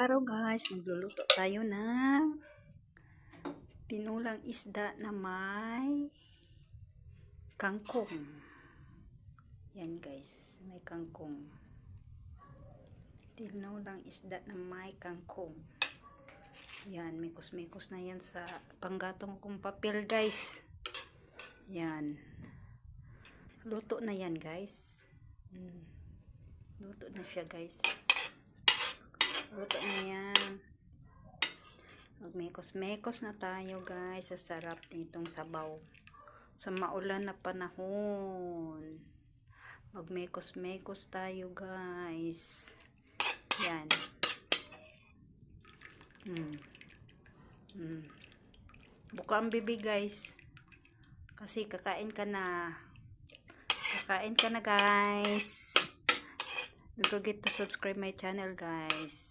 Araw guys, magluluto tayo ng tinulang isda na may kangkong. Yan guys, may kangkong. Tinulang isda na may kangkong. Yan, mikos-mikos na yan sa panggatong kong papel guys. Yan. Luto na yan guys. Luto na siya guys. Luto na yan. Magmekos-mekos na tayo guys. Sa sarap nitong sabaw. Sa maulan na panahon. Magmekos-mekos tayo guys. Yan. Buka ang bibig guys. Kasi kakain ka na. Kakain ka na guys. Don't forget to subscribe my channel guys.